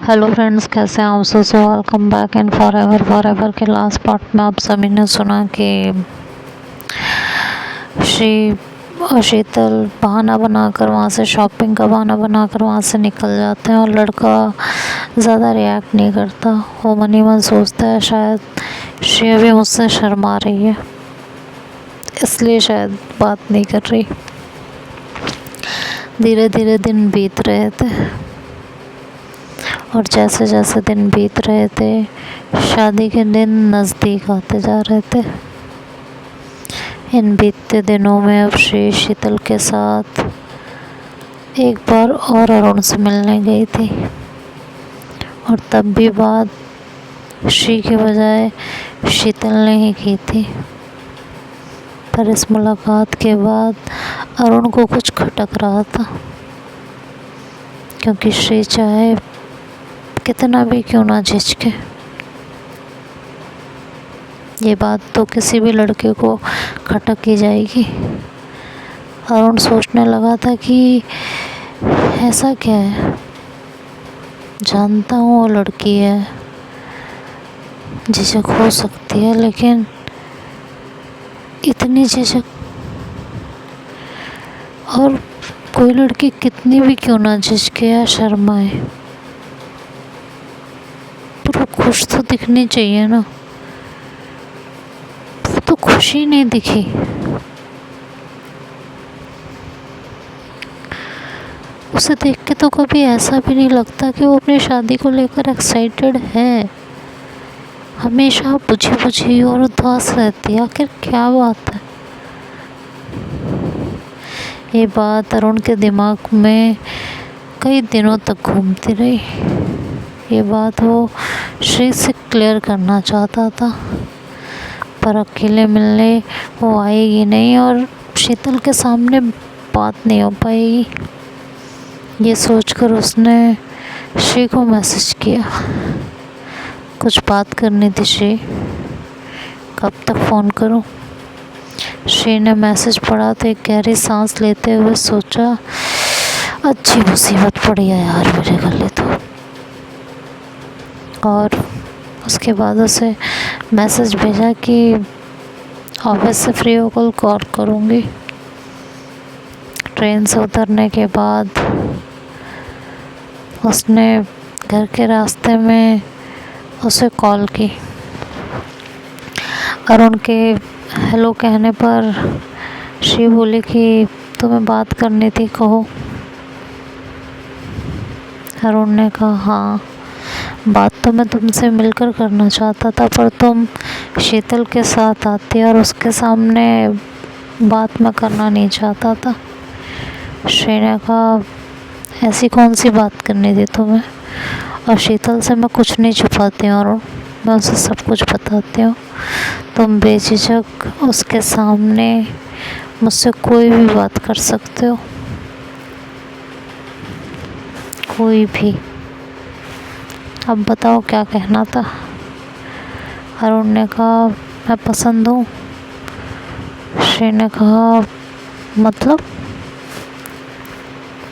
Hello friends, कैसे हैं आप? So welcome back and for ever के लास्ट पार्ट में आप सभी ने सुना कि शीतल बहाना बनाकर वहाँ से, शॉपिंग का बहाना बनाकर वहाँ से निकल जाते हैं और लड़का ज़्यादा रिएक्ट नहीं करता। वो मन ही मन सोचता है शायद श्री अभी मुझसे शर्मा रही है, इसलिए शायद बात नहीं कर रही। धीरे धीरे दिन बीत रहे थे और जैसे जैसे दिन बीत रहे थे शादी के दिन नज़दीक आते जा रहे थे। इन बीतते दिनों में अब श्री शीतल के साथ एक बार और अरुण से मिलने गई थी और तब भी बात श्री के बजाय शीतल ने ही की थी। पर इस मुलाकात के बाद अरुण को कुछ खटक रहा था, क्योंकि श्री चाहे कितना भी क्यों ना झिझके, ये बात तो किसी भी लड़के को खटक ही जाएगी। अरुण सोचने लगा था कि ऐसा क्या है, जानता हूँ वो लड़की है, झिझक हो सकती है, लेकिन इतनी झिझक, और कोई लड़की कितनी भी क्यों ना झिझके या शर्माए, पर वो खुश तो दिखनी चाहिए ना। वो तो खुशी नहीं दिखी। उसे देख के तो कभी ऐसा भी नहीं लगता कि वो अपनी शादी को लेकर एक्साइटेड है। हमेशा बुझी बुझी और उदास रहती है। आखिर क्या बात है? ये बात अरुण के दिमाग में कई दिनों तक घूमती रही। ये बात वो श्री से क्लियर करना चाहता था, पर अकेले मिलने वो आएगी नहीं और शीतल के सामने बात नहीं हो पाएगी। ये सोचकर उसने श्री को मैसेज किया। कुछ बात करनी थी श्री, कब तक फ़ोन करूं? श्री ने मैसेज पढ़ा तो एक गहरी सांस लेते हुए सोचा, अच्छी मुसीबत पड़ी है यार मेरे गले तो। और उसके बाद उसे मैसेज भेजा कि ऑफिस से फ्री होकर कॉल करूँगी। ट्रेन से उतरने के बाद उसने घर के रास्ते में उसे कॉल की। अरुण के हेलो कहने पर श्री बोली कि तुम्हें बात करनी थी, कहो। अरुण ने कहा, हाँ बात तो मैं तुमसे मिलकर करना चाहता था, पर तुम शीतल के साथ आती और उसके सामने बात मैं करना नहीं चाहता था। श्री ने कहा, ऐसी कौन सी बात करनी थी तुम्हें? और शीतल से मैं कुछ नहीं छुपाती हूँ अरुण, मैं उसे सब कुछ बताती हूँ। तुम बेझिझक उसके सामने मुझसे कोई भी बात कर सकते हो, कोई भी। अब बताओ क्या कहना था? अरुण ने कहा, मैं पसंद हूँ। श्री ने कहा, मतलब?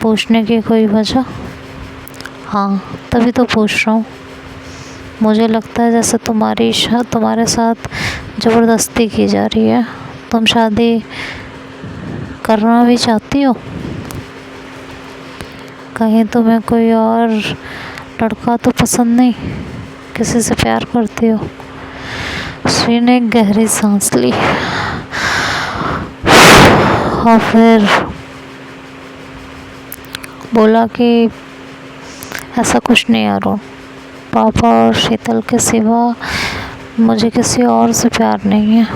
पूछने की कोई वजह? हाँ तभी तो पूछ रहा हूँ। मुझे लगता है जैसे तुम्हारे साथ ज़बरदस्ती की जा रही है। तुम शादी करना भी चाहती हो? कहीं तुम्हें कोई और लड़का तो पसंद नहीं? किसी से प्यार करती हो? श्री ने एक गहरी सांस ली और फिर बोला कि ऐसा कुछ नहीं अरुण, पापा और शीतल के सिवा मुझे किसी और से प्यार नहीं है।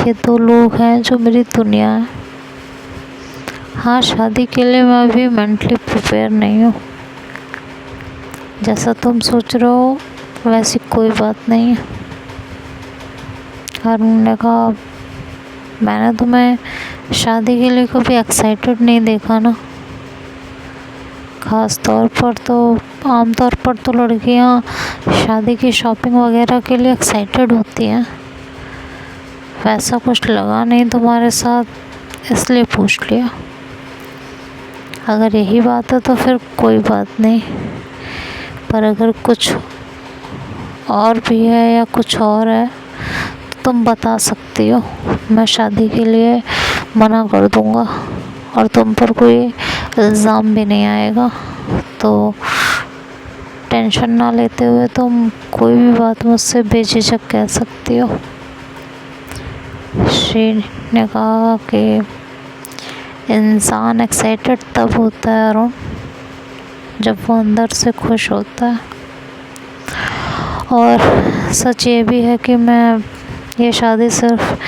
ये दो लोग हैं जो मेरी दुनिया है। हाँ, शादी के लिए मैं अभी मेंटली प्रिपेयर नहीं हूँ। जैसा तुम सोच रहे हो वैसी कोई बात नहीं है। अरुण ने कहा, मैंने तुम्हें शादी के लिए कभी एक्साइटेड नहीं देखा ना। ख़ास तौर पर तो, आमतौर पर तो लड़कियां शादी की शॉपिंग वगैरह के लिए एक्साइटेड होती हैं। वैसा कुछ लगा नहीं तुम्हारे साथ, इसलिए पूछ लिया। अगर यही बात है तो फिर कोई बात नहीं, पर अगर कुछ और भी है या कुछ और है तो तुम बता सकती हो, मैं शादी के लिए मना कर दूँगा और तुम पर कोई इल्ज़ाम भी नहीं आएगा। तो टेंशन ना लेते हुए तुम कोई भी बात मुझसे बेझिझक कह सकती हो। श्री ने कहा कि इंसान एक्साइटेड तब होता है अरुण, जब वो अंदर से खुश होता है। और सच ये भी है कि मैं ये शादी सिर्फ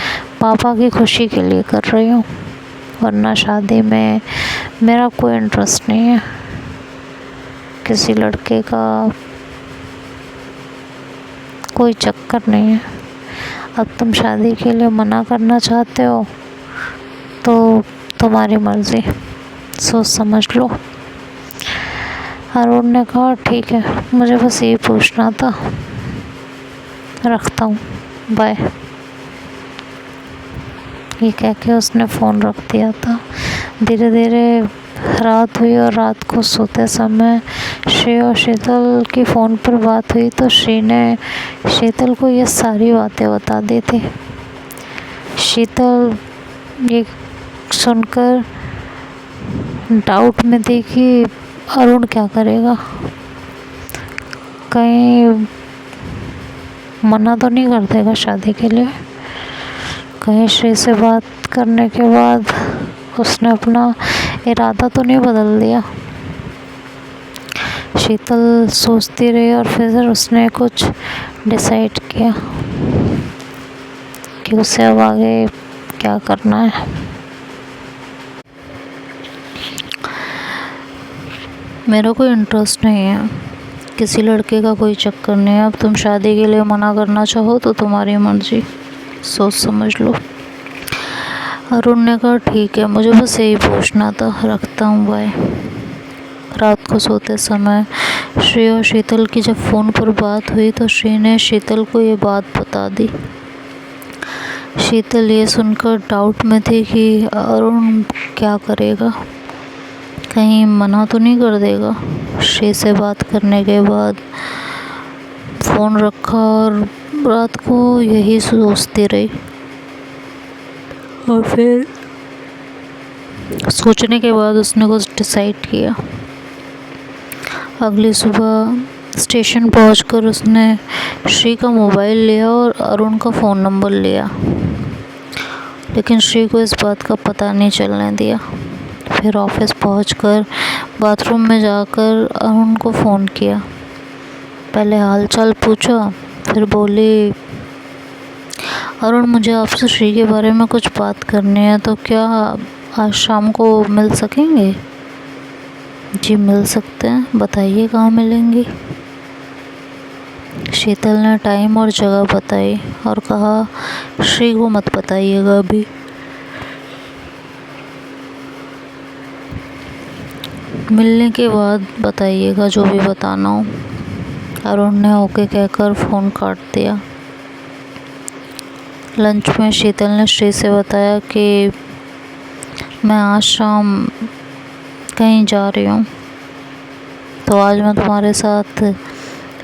पापा की खुशी के लिए कर रही हूँ, वरना शादी में मेरा कोई इंटरेस्ट नहीं है। किसी लड़के का कोई चक्कर नहीं है। अब तुम शादी के लिए मना करना चाहते हो तो तुम्हारी मर्ज़ी, सोच समझ लो। अरुण ने कहा ठीक है, मुझे बस यही पूछना था, रखता हूँ, बाय। ये कह के उसने फ़ोन रख दिया था। धीरे धीरे रात हुई और रात को सोते समय श्री और शीतल की फ़ोन पर बात हुई तो श्री ने शीतल को ये सारी बातें बता दी थी। शीतल ये सुनकर डाउट में थी कि अरुण क्या करेगा, कहीं मना तो नहीं कर देगा शादी के लिए। कहीं श्री से बात करने के बाद उसने अपना इरादा तो नहीं बदल दिया। शीतल सोचती रही और फिर उसने कुछ डिसाइड किया कि उसे अब आगे क्या करना है। मेरा कोई इंटरेस्ट नहीं है, किसी लड़के का कोई चक्कर नहीं है। अब तुम शादी के लिए मना करना चाहो तो तुम्हारी मर्जी, सोच समझ लो। अरुण ने कहा ठीक है, मुझे बस यही पूछना था, रखता हूँ, बाय। रात को सोते समय श्री और शीतल की जब फ़ोन पर बात हुई तो श्री ने शीतल को ये बात बता दी। शीतल ये सुनकर डाउट में थी कि अरुण क्या करेगा, कहीं मना तो नहीं कर देगा। श्री से बात करने के बाद फ़ोन रखा और रात को यही सोचती रही। और फिर सोचने के बाद उसने कुछ डिसाइड किया। अगली सुबह स्टेशन पहुंचकर उसने श्री का मोबाइल लिया और अरुण का फ़ोन नंबर लिया, लेकिन श्री को इस बात का पता नहीं चलने दिया। फिर ऑफिस पहुंचकर बाथरूम में जाकर अरुण को फ़ोन किया। पहले हालचाल पूछा, फिर बोली अरुण मुझे आपसे श्री के बारे में कुछ बात करनी है, तो क्या आज शाम को मिल सकेंगे? जी मिल सकते हैं, बताइए कहाँ मिलेंगी। शीतल ने टाइम और जगह बताई और कहा श्री को मत बताइएगा अभी। मिलने के बाद बताइएगा जो भी बताना हो। अरुण ने ओके कहकर फ़ोन काट दिया। लंच में शीतल ने श्री से बताया कि मैं आज शाम कहीं जा रही हूँ, तो आज मैं तुम्हारे साथ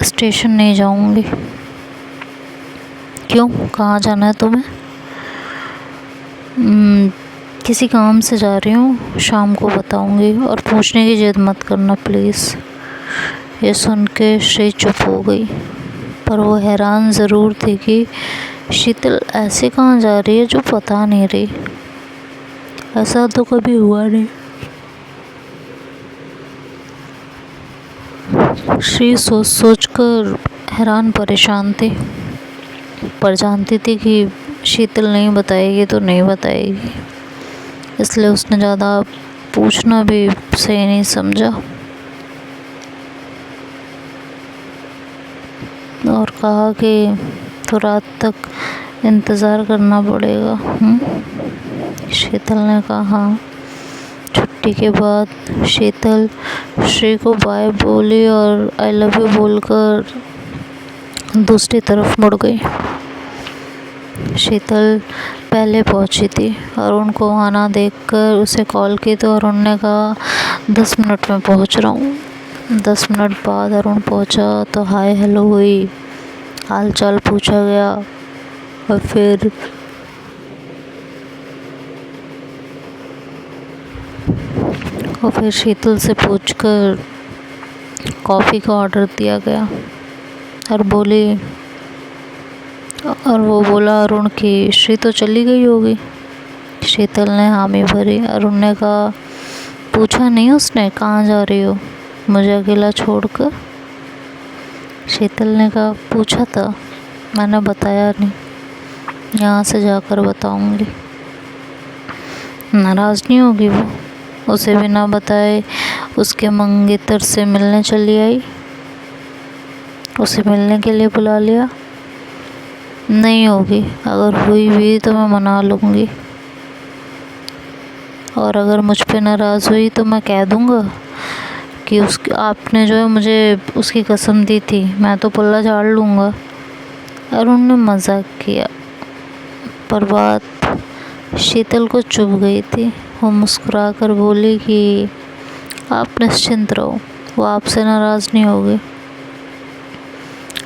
स्टेशन नहीं जाऊँगी। क्यों, कहाँ जाना है तुम्हें? किसी काम से जा रही हूँ, शाम को बताऊँगी, और पूछने की जिद मत करना प्लीज़। ये सुन के श्री चुप हो गई, पर वो हैरान ज़रूर थी कि शीतल ऐसे कहाँ जा रही है जो पता नहीं रही। ऐसा तो कभी हुआ नहीं। श्री सोच सोच कर हैरान परेशान थी, पर जानती थी कि शीतल नहीं बताएगी तो नहीं बताएगी, इसलिए उसने ज़्यादा पूछना भी सही नहीं समझा और कहा कि तो रात तक इंतज़ार करना पड़ेगा। शीतल ने कहा हाँ। छुट्टी के बाद शीतल श्री को बाय बोली और आई लव यू बोलकर दूसरी तरफ मुड़ गई। शीतल पहले पहुंची थी। अरुण को आना देखकर उसे कॉल की तो अरुण ने कहा 10 मिनट में पहुंच रहा हूँ। 10 मिनट बाद अरुण पहुंचा तो हाय हेलो हुई, हाल चाल पूछा गया और फिर शीतल से पूछकर कॉफ़ी का ऑर्डर दिया गया और वो बोला अरुण की श्री तो चली गई होगी। शीतल ने हामी भरी। अरुण ने कहा पूछा नहीं उसने कहाँ जा रही हो मुझे अकेला छोड़कर। शीतल ने कहा पूछा था, मैंने बताया नहीं, यहाँ से जाकर बताऊंगी। नाराज़ नहीं होगी वो? उसे बिना बताए उसके मंगेतर से मिलने चली आई, उसे मिलने के लिए बुला लिया। नहीं होगी, अगर हुई भी तो मैं मना लूँगी, और अगर मुझ पे नाराज़ हुई तो मैं कह दूँगा कि आपने जो है मुझे उसकी कसम दी थी, मैं तो पल्ला झाड़ लूँगा। अरुण ने मजाक किया, पर बात शीतल को चुभ गई थी। वो मुस्कुरा कर बोली कि आप निश्चिंत रहो, वो आपसे नाराज़ नहीं होगी।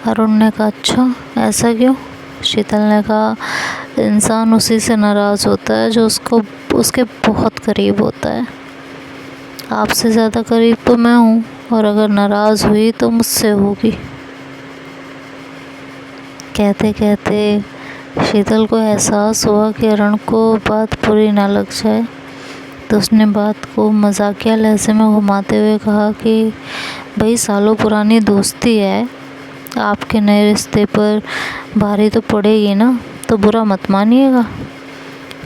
अरुण ने कहा अच्छा, ऐसा क्यों? शीतल ने कहा इंसान उसी से नाराज़ होता है जो उसके बहुत करीब होता है। आपसे ज़्यादा करीब तो मैं हूँ, और अगर नाराज़ हुई तो मुझसे होगी। कहते कहते शीतल को एहसास हुआ कि अरुण को बात बुरी ना लग जाए, तो उसने बात को मजाकिया लहजे में घुमाते हुए कहा कि भाई सालों पुरानी दोस्ती है, आपके नए रिश्ते पर भारी तो पड़ेगी ना, तो बुरा मत मानिएगा।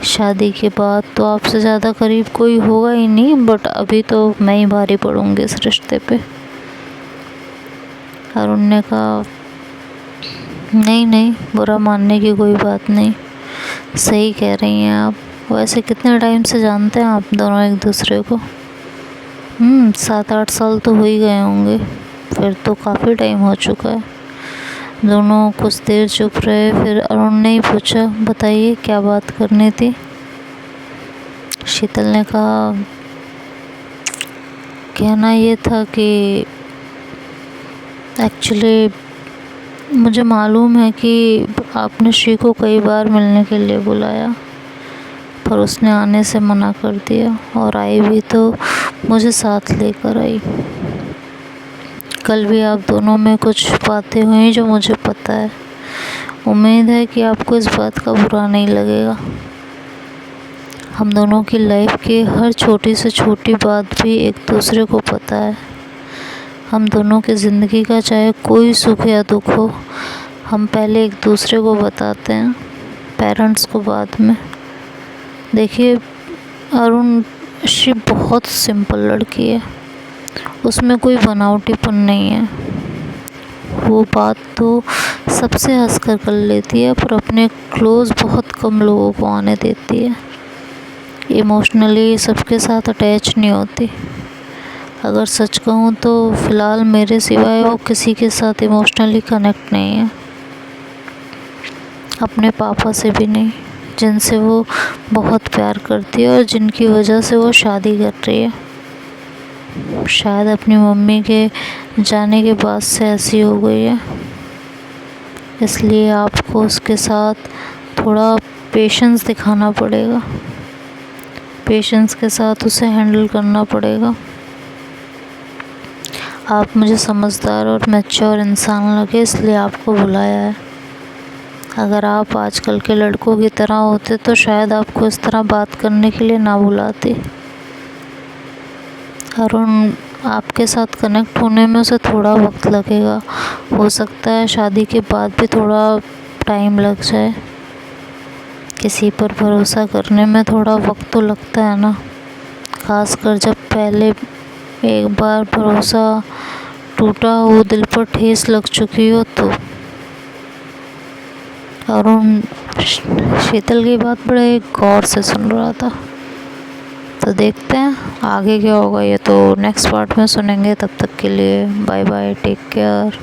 शादी के बाद तो आपसे ज़्यादा करीब कोई होगा ही नहीं, बट अभी तो मैं ही भारी पड़ूंगी इस रिश्ते पे। अरुण ने कहा नहीं नहीं, बुरा मानने की कोई बात नहीं, सही कह रही हैं आप। वैसे कितने टाइम से जानते हैं आप दोनों एक दूसरे को? 7-8 साल तो हो ही गए होंगे, फिर तो काफ़ी टाइम हो चुका है। दोनों कुछ देर चुप रहे, फिर अरुण ने ही पूछा बताइए क्या बात करनी थी। शीतल ने कहा कहना ये था कि एक्चुअली मुझे मालूम है कि आपने श्री को कई बार मिलने के लिए बुलाया, पर उसने आने से मना कर दिया, और आई भी तो मुझे साथ लेकर आई। कल भी आप दोनों में कुछ बातें हुई जो मुझे पता है। उम्मीद है कि आपको इस बात का बुरा नहीं लगेगा। हम दोनों की लाइफ की हर छोटी से छोटी बात भी एक दूसरे को पता है। हम दोनों की ज़िंदगी का चाहे कोई सुख या दुख हो, हम पहले एक दूसरे को बताते हैं, पेरेंट्स को बाद में। देखिए अरुण, श्री बहुत सिंपल लड़की है, उसमें कोई बनावटीपन नहीं है। वो बात तो सबसे हंसकर कर लेती है, पर अपने क्लोज़ बहुत कम लोगों को आने देती है। इमोशनली सबके साथ अटैच नहीं होती। अगर सच कहूँ तो फ़िलहाल मेरे सिवाय वो किसी के साथ इमोशनली कनेक्ट नहीं है, अपने पापा से भी नहीं, जिनसे वो बहुत प्यार करती है और जिनकी वजह से वो शादी कर रही है। शायद अपनी मम्मी के जाने के बाद से ऐसी हो गई है, इसलिए आपको उसके साथ थोड़ा पेशेंस दिखाना पड़ेगा, पेशेंस के साथ उसे हैंडल करना पड़ेगा। आप मुझे समझदार और मैच्योर इंसान लगे, इसलिए आपको बुलाया है। अगर आप आजकल के लड़कों की तरह होते तो शायद आपको इस तरह बात करने के लिए ना बुलाते। अरुण, आपके साथ कनेक्ट होने में उसे थोड़ा वक्त लगेगा, हो सकता है शादी के बाद भी थोड़ा टाइम लग जाए। किसी पर भरोसा करने में थोड़ा वक्त तो लगता है ना, खासकर जब पहले एक बार भरोसा टूटा हो, दिल पर ठेस लग चुकी हो तो। अरुण शीतल की बात बड़े गौर से सुन रहा था। तो देखते हैं आगे क्या होगा, ये तो नेक्स्ट पार्ट में सुनेंगे। तब तक के लिए बाय बाय, टेक केयर।